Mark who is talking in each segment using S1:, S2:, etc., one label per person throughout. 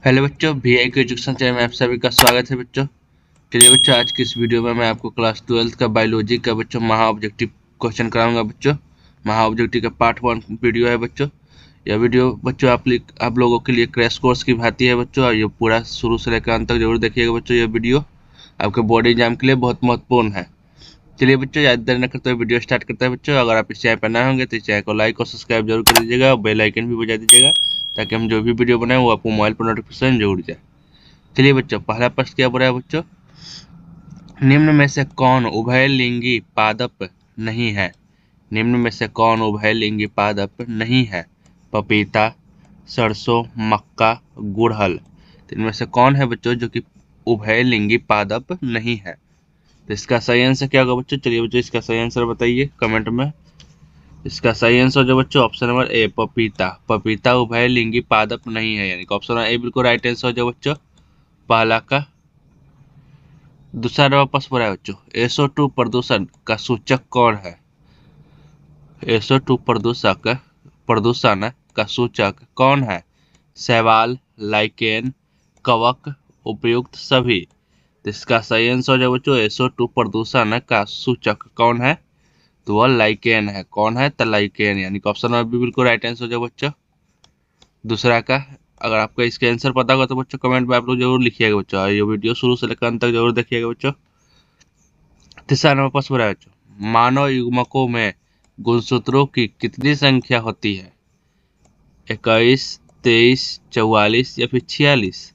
S1: Hello बच्चों, VI के education channel में आप सभी का स्वागत है बच्चों। चलिए बच्चों, आज की इस वीडियो में मैं आपको क्लास 12th का बायोलॉजी का बच्चों महा ऑब्जेक्टिव क्वेश्चन कराऊंगा बच्चों। महा ऑब्जेक्टिव का पार्ट 1 वीडियो है बच्चों। यह वीडियो बच्चों आप लोगों के लिए क्रैश कोर्स की भांति है बच्चों, और ये पूरा शुरू से लेकर अंत तक जरूर देखिएगा बच्चों। यह वीडियो आपके बोर्ड एग्जाम के लिए बहुत महत्वपूर्ण है। चलिए बच्चों, ज़्यादा देर न करते हुए वीडियो स्टार्ट करते हैं बच्चों। अगर आप इस चैनल पर नए होंगे तो इस चैनल को लाइक और सब्सक्राइब जरूर कर दीजिएगा, और बेल आइकन भी बजा दीजिएगा, ताकि हम जो भी वीडियो बनाएं वो आपको मोबाइल पर नोटिफिकेशन जरूर जाए। चलिए बच्चों, पहला प्रश्न क्या बोला है बच्चों? निम्न में से कौन उभयलिंगी पादप नहीं है? निम्न में से कौन उभयलिंगी पादप नहीं है? पपीता, सरसों, मक्का, गुड़हल। तो इनमें से कौन है बच्चों जो कि उभयलिंगी पादप नहीं है? तो इसका सही आंसर क्या होगा बच्चों? चलिए बच्चों, इसका सही आंसर बताइए कमेंट में। इसका सही आंसर जो बच्चों ऑप्शन नंबर ए, पपीता। पपीता उभयलिंगी पादप नहीं है, यानी कि ऑप्शन नंबर ए बिल्कुल राइट आंसर हो जाए बच्चों, पहला का। दूसरा वापस बोला है बच्चों, SO2 प्रदूषण का सूचक कौन है? SO2 प्रदूषण का सूचक कौन है? शैवाल, लाइकेन, कवक, उपयुक्त सभी। तो इसका सही आंसर जो बच्चों SO2 प्रदूषण का सूचक कौन है? तो वह लाइकेन है। कौन है? तो लाइकेन, यानी कि ऑप्शन नंबर बी बिल्कुल राइट आंसर जो बच्चों, दूसरा का। अगर आपको इसका आंसर पता होगा तो बच्चों कमेंट में आप लोग जरूर लिखिएगा बच्चों, और ये वीडियो शुरू से लेकर अंत तक जरूर देखिएगा बच्चों। तीसरा नंबर प्रश्न है बच्चों, मानव युग्मकों में गुणसूत्रों की कितनी संख्या होती है? 21, 23, 44 या फिर 46?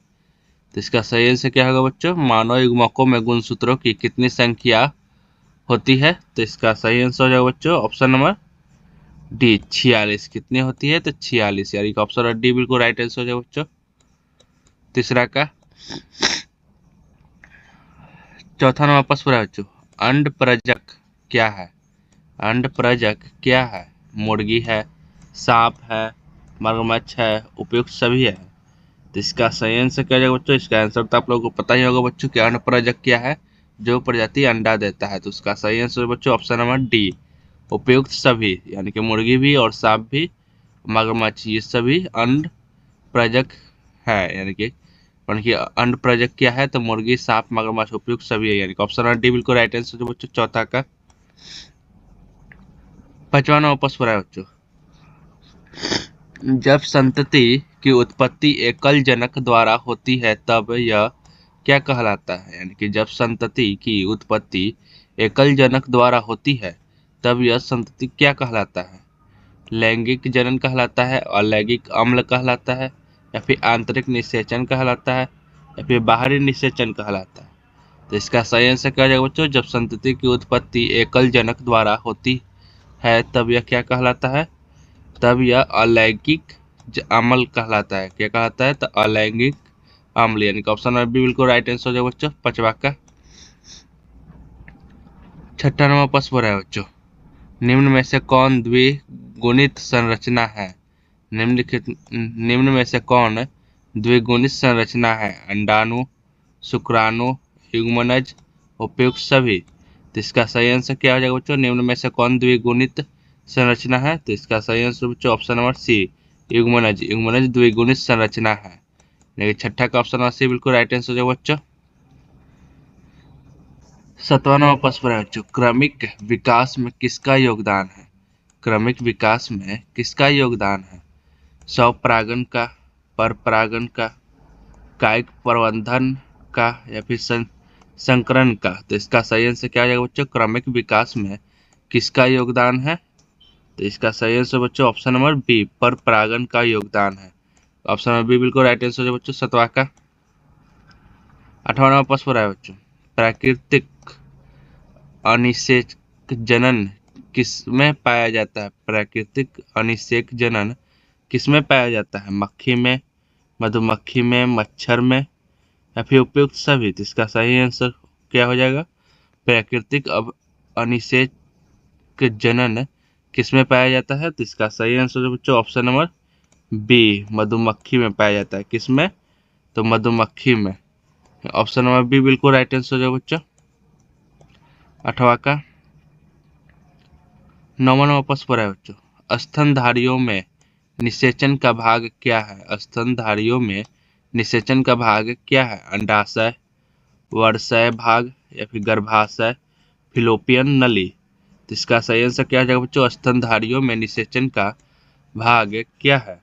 S1: तो इसका सही आंसर क्या होगा बच्चों? मानव युग्मकों में गुणसूत्रों की कितनी संख्या होती है? तो इसका सही आंसर हो जाएगा बच्चों ऑप्शन नंबर डी, 46। कितनी होती है? तो 46, यानी कि ऑप्शन नंबर डी बिल्कुल राइट आंसर हो जाएगा बच्चों, तीसरा का। चौथा नंबर प्रश्न है बच्चों, अंडप्रजक क्या है? अंडप्रजक क्या है? मुर्गी है, सांप है, मगरमच्छ है, उपयुक्त सभी है। तो इसका सही आंसर क्या जाएगा बच्चों? इसका आंसर तो आप लोगों को पता ही होगा बच्चों कि अंडप्रजक क्या है, जो प्रजाति अंडा देता है। तो उसका सही आंसर बच्चों ऑप्शन नंबर डी, उपयुक्त सभी, यानी कि मुर्गी भी और सांप भी, मगरमच्छ, ये सभी अंडप्रजक है। यानी कि अंडप्रजक क्या है? तो मुर्गी, सांप, मगरमच्छ, उपयुक्त सभी है, यानी कि ऑप्शन नंबर डी बिल्कुल राइट आंसर जो बच्चों चौथा का। पांचवा नंबर प्रश्न है बच्चों, जब संतति की उत्पत्ति एकल जनक द्वारा होती है तब यह क्या कहलाता है? यानी कि जब संतति की उत्पत्ति एकल जनक द्वारा होती है तब यह संतति क्या कहलाता है? लैंगिक जनन कहलाता है, अलैंगिक अम्ल कहलाता है, या फिर आंतरिक निषेचन कहलाता है, या फिर बाहरी निषेचन कहलाता है? तो इसका सही आंसर क्या जाएगा बच्चों? जब संतति की उत्पत्ति एकल जनक द्वारा होती है तब यह क्या कहलाता है? तब यह अलैंगिक अम्ल कहलाता है। क्या कहलाता है? तो अलैंगिक अम्ल, यानी कि ऑप्शन नंबर बी बिल्कुल राइट आंसर हो जाएगा बच्चों, पांचवा का। छठा नंबर प्रश्न है बच्चों, निम्न में से कौन द्विगुणित संरचना है? निम्न में से कौन द्विगुणित संरचना है? अंडाणु, शुक्राणु, युग्मनज, उपयुक्त सभी। तो इसका सही आंसर क्या हो जाएगा बच्चों? निम्न में से कौन द्विगुणित संरचना है? तो इसका सही आंसर बच्चों ऑप्शन नंबर सी, युग्मनज। युग्मनज द्विगुणित संरचना है, लेकिन छठा का ऑप्शन नंबर सी बिल्कुल राइट आंसर हो जाएगा बच्चों। सातवां नंबर प्रश्न है बच्चों, क्रमिक विकास में किसका योगदान है? क्रमिक विकास में किसका योगदान है? स्वपरागन का, परपरागन का, कायिक प्रवर्धन का, या फिर संकरण का? तो इसका सही आंसर क्या हो जाएगा बच्चों? क्रमिक विकास में किसका योगदान है? तो इसका सही आंसर बच्चों ऑप्शन नंबर बी, पर परागन का योगदान है। ऑप्शन नंबर बी बिल्कुल राइट आंसर बच्चों, सतवा का। आठवां नंबर प्रश्न है बच्चों, प्राकृतिक अनिषेक जनन किसमें पाया जाता है? प्राकृतिक अनिषेक जनन किसमें पाया जाता है? मक्खी में, मधुमक्खी में, मच्छर में, या फिर उपयुक्त सभी? तो इसका सही आंसर क्या हो जाएगा? प्राकृतिक अनिषेक जनन किसमें पाया जाता है? तो इसका सही आंसर बच्चों ऑप्शन नंबर बी, मधुमक्खी में पाया जाता है। किसमें? तो मधुमक्खी में। ऑप्शन नंबर बी बिल्कुल राइट आंसर हो जाएगा बच्चों, अठवा का। नौवां नंबर प्रश्न पर है बच्चों, स्तनधारियों में निषेचन का भाग क्या है? स्तनधारियों में निषेचन का भाग क्या है? अंडाशय, वर्षय भाग या फिर गर्भाशय, फिलोपियन नली। तो इसका सही आंसर क्या हो जाएगा बच्चों? स्तनधारियों में निषेचन का भाग क्या है?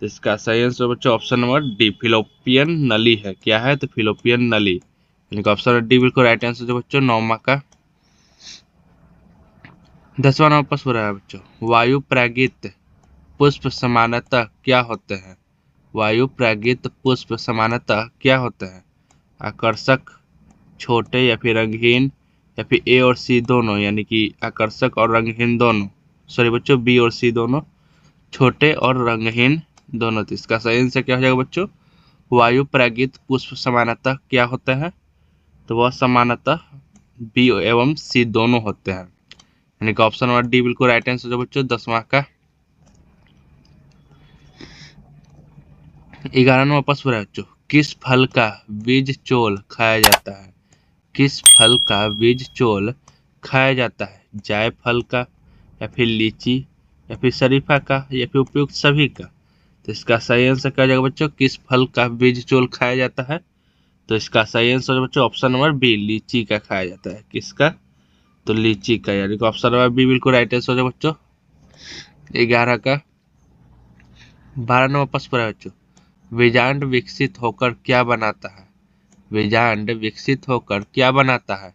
S1: तो इसका सही आंसर बच्चों ऑप्शन नंबर डी, फिलोपियन नली है। क्या है? तो फिलोपियन नली, यानी कि ऑप्शन नंबर डी बिल्कुल राइट आंसर जो बच्चों 9वां का। 10वां नंबर प्रश्न हो रहा है बच्चों, वायु प्रागित पुष्प सामान्यतः क्या होते हैं? वायु प्रागित पुष्प सामान्यतः क्या होते हैं? आकर्षक, छोटे या फिर रंगहीन, या फिर ए और सी दोनों, यानी कि आकर्षक और रंगहीन दोनों। सॉरी बच्चों, बी और सी दोनों, छोटे और रंगहीन दोनों। तो इसका सही आंसर क्या हो जाएगा बच्चों? वायु प्रागित पुष्प सामान्यतः क्या होते हैं? तो वह सामान्यतः बी एवं सी दोनों होते हैं, यानी कि ऑप्शन नंबर डी बिल्कुल राइट आंसर जो बच्चों 10वां का। 11वां नंबर प्रश्न है बच्चों, किस फल का बीज चोल खाया जाता है? किस फल का बीज चोल खाया जाता है? जायफल का, या फिर लीची, या फिर शरीफा का, या फिर उपयुक्त सभी का? तो इसका सही आंसर क्या हो जाएगा बच्चों? किस फल का बीज चोल खाया जाता है? तो इसका सही आंसर बच्चों ऑप्शन नंबर बी, लीची का खाया जाता है। किसका? तो लीची का, यानी कि ऑप्शन नंबर बी बिल्कुल राइट आंसर हो जाएगा बच्चों 11 का। 12 नंबर प्रश्न है बच्चों, बीजांड विकसित होकर क्या बनाता है? बीजांड विकसित होकर क्या बनाता है?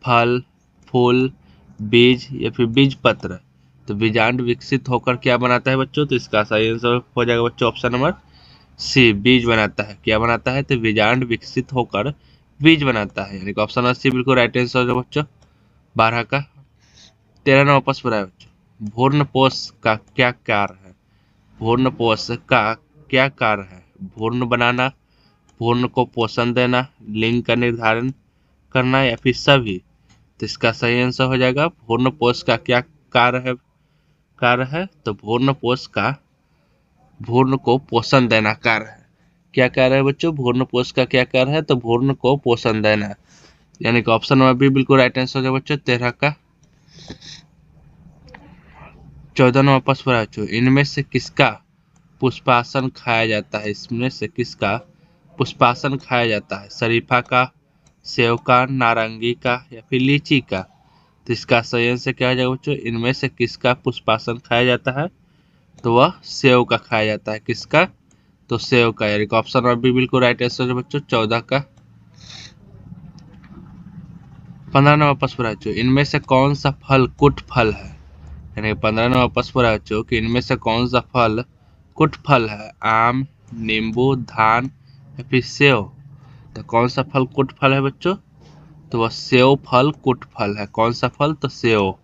S1: फल, फूल, बीज, या फिर बीज पत्र? तो बीजांड विकसित होकर क्या बनाता है बच्चों? तो इसका सही आंसर हो जाएगा बच्चों ऑप्शन नंबर सी, बीज बनाता है। क्या बनाता है? तो बीजांड विकसित होकर बीज बनाता है, यानी कि ऑप्शन नंबर सी बिल्कुल राइट आंसर हो जाएगा बच्चों 12 का। 13 नंबर प्रश्न है बच्चों, भ्रूणपोष का क्या कार्य है? भ्रूणपोष का क्या कार्य है? भ्रूण बनाना, भ्रूण को पोषण देना, लिंग का निर्धारण करना, या फिर सभी? तो इसका सही आंसर हो जाएगा भ्रूणपोष का क्या कार्य है? तो भ्रूणपोष का भ्रूण को पोषण देना कार्य है। क्या कार्य है बच्चों? भ्रूणपोष का क्या कार्य है? तो भ्रूण को पोषण देना, यानी कि ऑप्शन नंबर बी बिल्कुल राइट आंसर हो जाएगा बच्चों 13 का। 14 नंबर प्रश्न है बच्चों, इनमें से किसका पुष्पासन खाया जाता है? इसमें से किसका पुष्पासन खाया जाता है? शरीफा का, सेव का, नारंगी का, या फिर लीची का? तो इसका सही आंसर क्या हो जाएगा बच्चों? इनमें से किसका पुष्पासन खाया जाता है? तो वह सेव का खाया जाता है। किसका? तो सेव का, यानी कि ऑप्शन नंबर बी बिल्कुल राइट आंसर है बच्चों 14 का। 15 नंबर प्रश्न है बच्चों, इनमें से कौन सा फल कुट फल है? यानी 15 नंबर प्रश्न है बच्चों कि इनमें से कौन सा फल कुट फल है? आम, नींबू, धान, या फिर सेव? तो कौन सा फल कुट फल है बच्चों? तो वह सेव फल कुट फल है। कौन सा फल? तो सेव,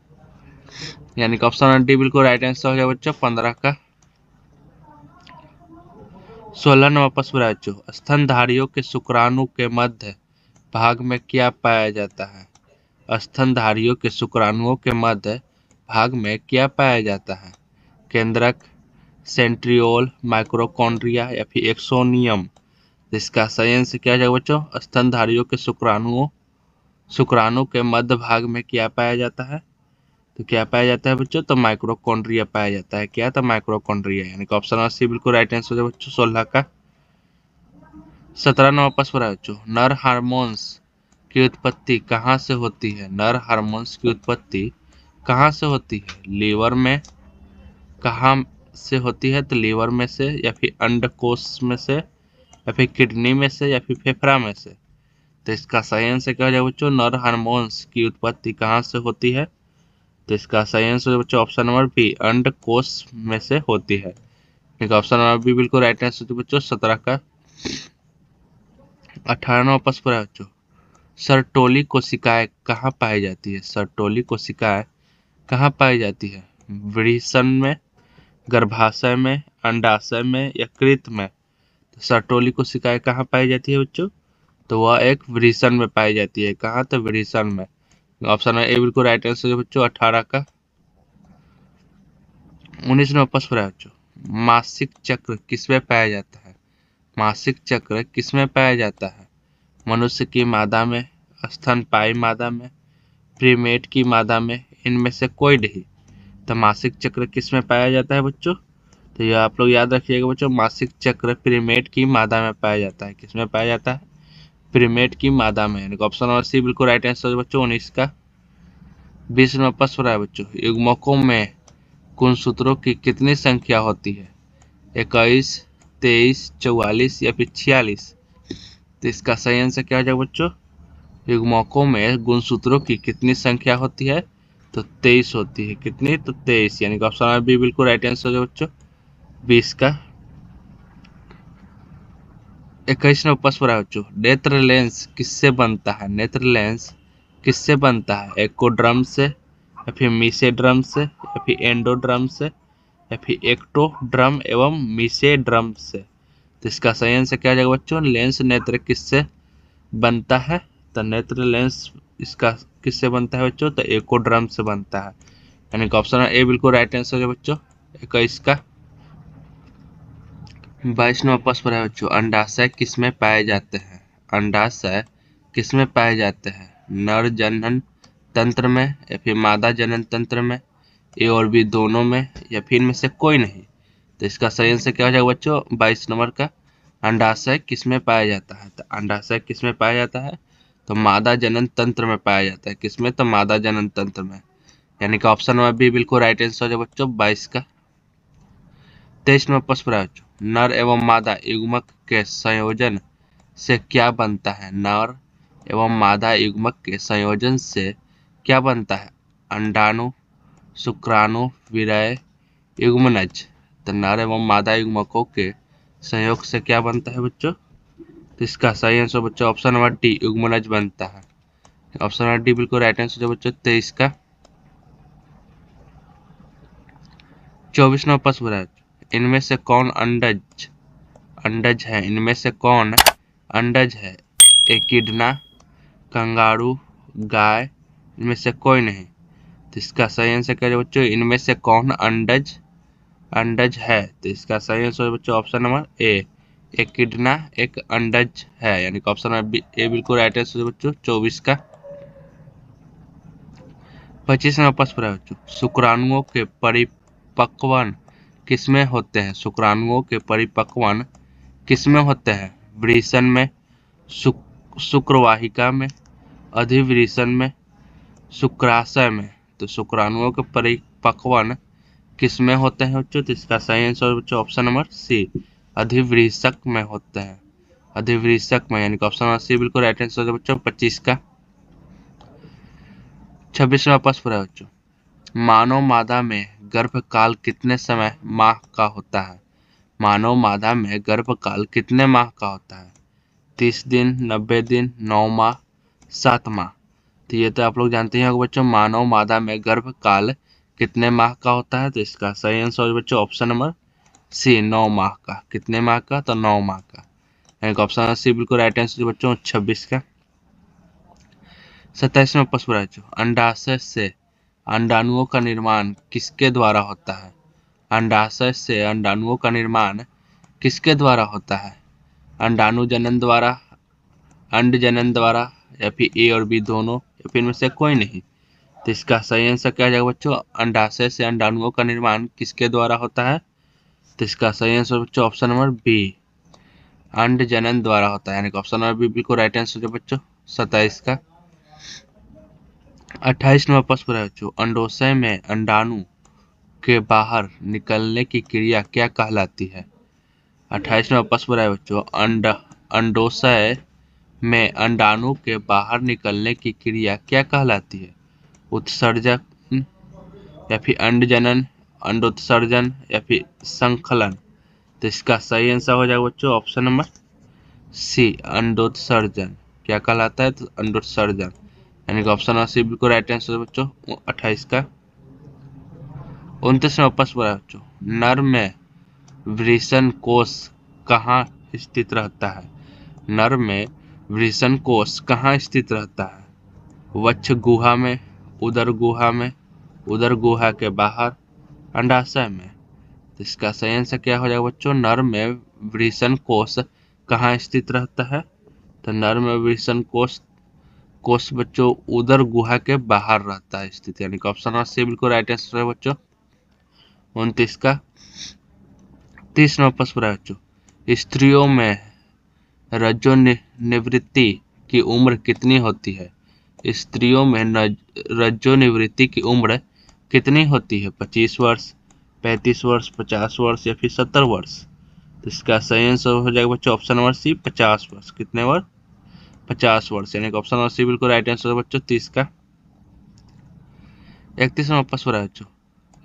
S1: यानी कि ऑप्शन डी बिल्कुल राइट आंसर हो जाएगा बच्चों 15 का। 16 नंबर प्रश्न है बच्चों, स्तनधारियों के शुक्राणु के मध्य भाग में क्या पाया जाता है? स्तनधारियों के शुक्राणुओं के मध्य भाग में क्या पाया जाता है? केंद्रक, सेंट्रियोल, माइक्रोकॉन्ड्रिया, या फिर एक्सोनियम? इसका सही आंसर क्या हो जाएगा बच्चों? स्तनधारियों के शुक्राणु के मध्य भाग में क्या पाया जाता है? तो क्या पाया जाता है बच्चों? तो माइक्रोकॉन्ड्रिया पाया जाता है। क्या? तो माइक्रोकॉन्ड्रिया, यानी कि ऑप्शन सी बिल्कुल राइट आंसर हो जाएगा बच्चों 16 का। 17 नंबर प्रश्न है बच्चों, नर हार्मोन्स की उत्पत्ति कहाँ से होती है? नर हार्मोन्स की उत्पत्ति कहाँ से होती है? लीवर में? कहाँ से होती है? तो लीवर में से, या फिर अंडकोश में से, या फिर किडनी में से, या फिर फेफड़ा में से? तो इसका सही आंसर क्या हो जाएगा बच्चों? नर हार्मोन्स की उत्पत्ति कहाँ से होती है? तो इसका सही आंसर बच्चों ऑप्शन नंबर बी, अंडकोश में से होती है। ऑप्शन नंबर बी बिल्कुल राइट आंसर बच्चों 17 का। 18वां प्रश्न है बच्चों, सर्टोली कोशिकाएं कहाँ पाई जाती है? सर्टोली कोशिकाएं कहाँ पाई जाती है? वृषण में, गर्भाशय में, अंडाशय में, या कृत में? तो सर्टोली कोशिकाएं कहाँ पाई जाती है बच्चों? तो वह एक वृषण में पाई जाती है। कहाँ? तो वृषण में। ऑप्शन ए बिल्कुल राइट आंसर बच्चों 18 का। 19वां प्रश्न है बच्चों, मासिक चक्र किसमें पाया जाता है? मासिक चक्र किसमें पाया जाता है? मनुष्य की मादा में, स्तनपायी मादा में, प्रीमेट की मादा में, इनमें से कोई नहीं? तो मासिक चक्र किसमें पाया जाता है बच्चों? तो ये आप लोग याद रखिएगा बच्चों। मासिक चक्र प्रीमेट की मादा में पाया जाता है। किसमें पाया जाता है? प्रीमेट की मादा में। यानी ऑप्शन नंबर सी बिल्कुल राइट आंसर है बच्चों 19 का। 20 नंबर प्रश्न है बच्चों, युग्मकों में गुणसूत्रों की कितनी संख्या होती है? 21, 23, 44 या फिर 46? तो इसका सही आंसर क्या हो जाएगा बच्चों? युग्मकों में गुणसूत्रों की कितनी संख्या होती है? तो 23 होती है। कितनी? तो 23। यानी कि ऑप्शन नंबर बी बिल्कुल राइट आंसर है बच्चों 20 का। 21 नंबर प्रश्न है बच्चों, नेत्र लेंस किससे बनता है? नेत्र लेंस किससे बनता है? एकोड्रम से या फिर मीसेड्रम से या फिर एंडोड्रम से या फिर एक्टोड्रम एवं मीसेड्रम से? तो इसका सही आंसर क्या हो जाएगा बच्चों? लेंस नेत्र किससे बनता है? तो नेत्र लेंस इसका किससे बनता है बच्चों? तो एकोड्रम से बनता है। यानी कि ऑप्शन ए बिल्कुल राइट आंसर है बच्चों 21 का। 22 नंबर प्रश्न है बच्चों, अंडाशय किसमें पाए जाते हैं? अंडाशय किसमें पाए जाते हैं? नर जनन तंत्र में या फिर मादा जनन तंत्र में? ए और बी दोनों में या फिर इनमें से कोई नहीं? तो इसका सही आंसर क्या हो जाएगा बच्चों 22 नंबर का? अंडाशय किसमें पाया जाता है? तो अंडाशय किसमें पाया जाता है? तो मादा जनन तंत्र में पाया जाता है। किसमें? तो मादा जनन तंत्र में। यानी कि ऑप्शन नंबर बी बिल्कुल राइट आंसर हो जाएगा बच्चों 22 का। 23 नंबर प्रश्न है बच्चों, नर एवं मादा युग्मक के संयोजन से क्या बनता है? नर एवं मादा युग्मक के संयोजन से क्या बनता है? अंडाणु, शुक्राणु, वीर्य, युग्मनज। तो नर एवं मादा युग्मकों के संयोग से क्या बनता है बच्चों? तो इसका सही आंसर बच्चों ऑप्शन नंबर डी युग्मनज बनता है। ऑप्शन नंबर डी बिल्कुल राइट आंसर है बच्चों 23 का। 24 नंबर प्रश्न है, इनमें से कौन अंडज अंडज है? इनमें से कौन अंडज है? एकिडना, कंगारू, गाय, इनमें से कोई नहीं? तो इसका सही आंसर क्या है बच्चों? इनमें से कौन अंडज अंडज है? तो इसका सही आंसर है बच्चों ऑप्शन नंबर ए, एकिडना एक अंडज है। यानी कि ऑप्शन नंबर ए बिल्कुल राइट आंसर है बच्चों 24 का। 25 नंबर प्रश्न है बच्चों, शुक्राणुओं के परिपक्वन किसमें होते हैं? शुक्राणुओं के परिपक्वन किसमें होते हैं? वृषण में, शुक्रवाहिका में, अधिवृषण में, शुक्राशय में? तो शुक्राणुओं के परिपक्वन किसमें होते हैं बच्चों? तो इसका सही आंसर बच्चों ऑप्शन नंबर सी, अधिवृषक में होते हैं। अधिवृषक में। यानी कि ऑप्शन नंबर सी बिल्कुल राइट आंसर है बच्चों 25 का। 26वां प्रश्न है बच्चों, मानव मादा में गर्भकाल कितने समय माह का होता है? मानव मादा में गर्भकाल कितने माह का होता है? 30 दिन, 90 दिन, 9 माह, 7 माह? तो ये तो आप लोग जानते ही होंगे बच्चों, मानव मादा में गर्भकाल कितने माह का होता है? तो इसका सही आंसर बच्चों ऑप्शन नंबर सी 9 माह का। कितने माह का? तो 9 माह का। यानी कि ऑप्शन सी बिल्कुल राइट आंसर बच्चों 26 का। 27वां प्रश्न बच्चों, अंडाशय से अंडाणुओं का निर्माण किसके द्वारा होता है? अंडाशय से अंडाणुओं का निर्माण किसके द्वारा होता है? अंडाणु जनन द्वारा, अंड जनन द्वारा या फिर ए और बी दोनों या फिर इनमें से कोई नहीं? तो इसका सही आंसर क्या हो जाएगा बच्चों? अंडाशय से अंडाणुओं का निर्माण किसके द्वारा होता है? तो इसका सही आंसर बच्चों ऑप्शन नंबर बी, अंड जनन द्वारा होता है। यानी कि ऑप्शन नंबर बी बिल्कुल राइट आंसर है बच्चों 27 का। 28 नंबर प्रश्न है बच्चों, अंडोशय में अंडाणु के बाहर निकलने की क्रिया क्या कहलाती है? 28 नंबर प्रश्न है बच्चों, अंडोशय में अंडाणु के बाहर निकलने की क्रिया क्या कहलाती है? उत्सर्जन या फिर अंडजनन, अंडोत्सर्जन या फिर संकलन? तो इसका सही आंसर हो जाएगा बच्चों ऑप्शन नंबर सी, अंडोत्सर्जन। क्या कहलाता है? तो अंडोत्सर्जन। यानी कि ऑप्शन नंबर सी बिल्कुल राइट आंसर है बच्चों 28 का। 29 नंबर प्रश्न है बच्चों, नर में वृषण कोष कहाँ स्थित रहता है? नर में वृषण कोष कहाँ स्थित रहता है? वक्ष गुहा में, उदर गुहा में, उदर गुहा के बाहर, अंडाशय में? तो इसका सही आंसर क्या हो जाएगा बच्चों? नर में वृषण कोष कहाँ स्थित रहता है? तो नर में वृषण कोष कोष बच्चों उदर गुहा के बाहर रहता है स्थित। यानी कि ऑप्शन नंबर सी बिल्कुल राइट आंसर है बच्चों 29 का। 30 नंबर प्रश्न है बच्चों, स्त्रियों में रजोनिवृत्ति की उम्र कितनी होती है? स्त्रियों में रजोनिवृत्ति की उम्र कितनी होती है? 25 वर्ष, 35 वर्ष, 50 वर्ष या फिर 70 वर्ष? तो इसका सही आंसर हो जाएगा बच्चों ऑप्शन नंबर सी, 50 वर्ष। कितने वर्ष? 50 वर्ष, यानी कि ऑप्शन नंबर सी बिल्कुल राइट आंसर है बच्चों 30 का। 31 नंबर प्रश्न है बच्चों,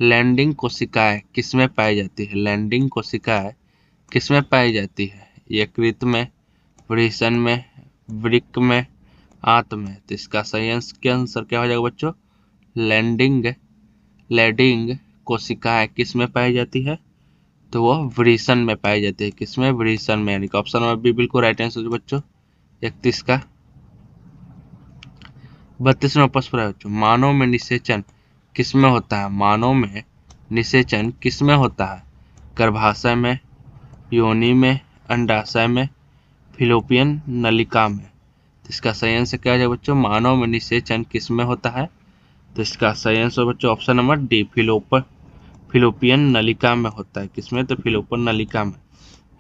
S1: लैंडिंग कोशिकाएं किसमें पाई जाती है? लैंडिंग कोशिकाएं किसमें पाई जाती है? यकृत में, वृषण में, वृक्क में, आंत में? तो इसका सही आंसर क्या हो जाएगा बच्चों? लैंडिंग कोशिकाएं किसमें पाई जाती है? तो वो वृषण में पाई जाती है। किसमें? वृषण में, यानी कि ऑप्शन नंबर बी बिल्कुल राइट आंसर बच्चों 31 का। 32 नंबर प्रश्न है बच्चों, मानव में निषेचन किसमें होता है? मानव में निषेचन किसमें होता है? गर्भाशय में, योनि में, अंडाशय में, फिलोपियन नलिका में? तो इसका सही आंसर क्या है बच्चों? मानव में निषेचन किसमें होता है? तो इसका सही आंसर बच्चों ऑप्शन नंबर डी, फिलोपियन नलिका में होता है। किसमें? तो फिलोपियन नलिका में,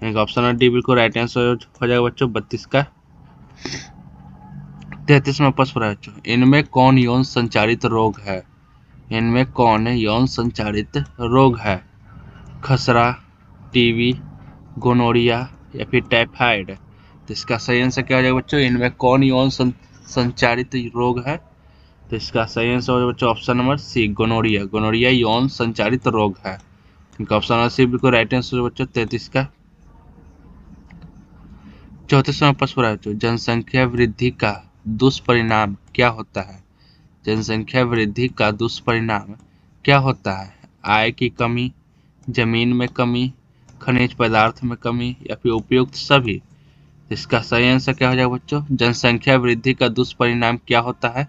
S1: यानी ऑप्शन नंबर डी बिल्कुल राइट आंसर हो जाएगा बच्चों 32 का। 33 में प्रश्न है बच्चों, इनमें कौन यौन संचारित रोग है? इनमें कौन यौन संचारित रोग है? खसरा, टीबी, गोनोरिया या फिर टाइफाइड? तो इसका सही आंसर क्या हो जाएगा बच्चों? इनमें कौन यौन संचारित रोग है? तो इसका सही आंसर हो जाएगा बच्चों option number C, gonorrhoea. Gonorrhoea यौन संचारित रोग है, इनका ऑप्शन नंबर सी बिल्कुल राइट आंसर है बच्चों 33 का। 34वां प्रश्न है बच्चों, जनसंख्या वृद्धि का दुष्परिणाम क्या होता है? जनसंख्या वृद्धि का दुष्परिणाम क्या होता है? आय की कमी, जमीन में कमी, खनिज पदार्थ में कमी या फिर उपयुक्त सभी? इसका सही आंसर क्या हो जाएगा बच्चों? जनसंख्या वृद्धि का दुष्परिणाम क्या होता है?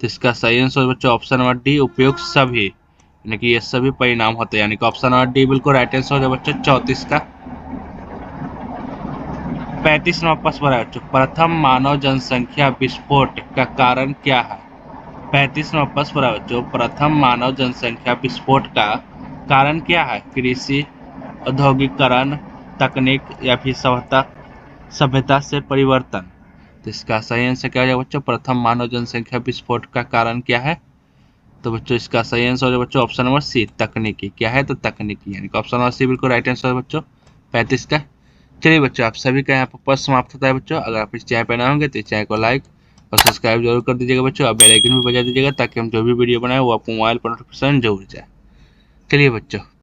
S1: तो इसका सही आंसर बच्चों ऑप्शन नंबर डी, उपयुक्त सभी, यानी कि ये सभी परिणाम होते हैं, यानी कि ऑप्शन नंबर डी बिल्कुल राइट आंसर हो जाएगा बच्चों 34 का। 35 नंबर प्रश्न है बच्चों, प्रथम मानव जनसंख्या विस्फोट का कारण क्या है? 35 नंबर प्रश्न है बच्चों, प्रथम मानव जनसंख्या विस्फोट का कारण क्या है? कृषि, औद्योगिकरण, तकनीक या फिर सभ्यता से परिवर्तन? तो इसका सही आंसर क्या हो जाएगा बच्चों? प्रथम मानव जनसंख्या विस्फोट का कारण क्या है? तो बच्चों इसका सही आंसर हो जाएगा बच्चों ऑप्शन नंबर सी, तकनीकी। क्या है? तो तकनीकी, यानी कि ऑप्शन नंबर सी बिल्कुल राइट आंसर है बच्चों 35 का। चलिए बच्चों, आप सभी का यहाँ पर पद समाप्त होता है बच्चों। अगर आप इस चैनल पर नए होंगे तो इस चैनल को लाइक और सब्सक्राइब जरूर कर दीजिएगा बच्चों। आप बेल आइकन भी बजा दीजिएगा ताकि हम जो भी वीडियो बनाए वो आपको मोबाइल पर नोटिफिकेशन जरूर जाए। चलिए बच्चों।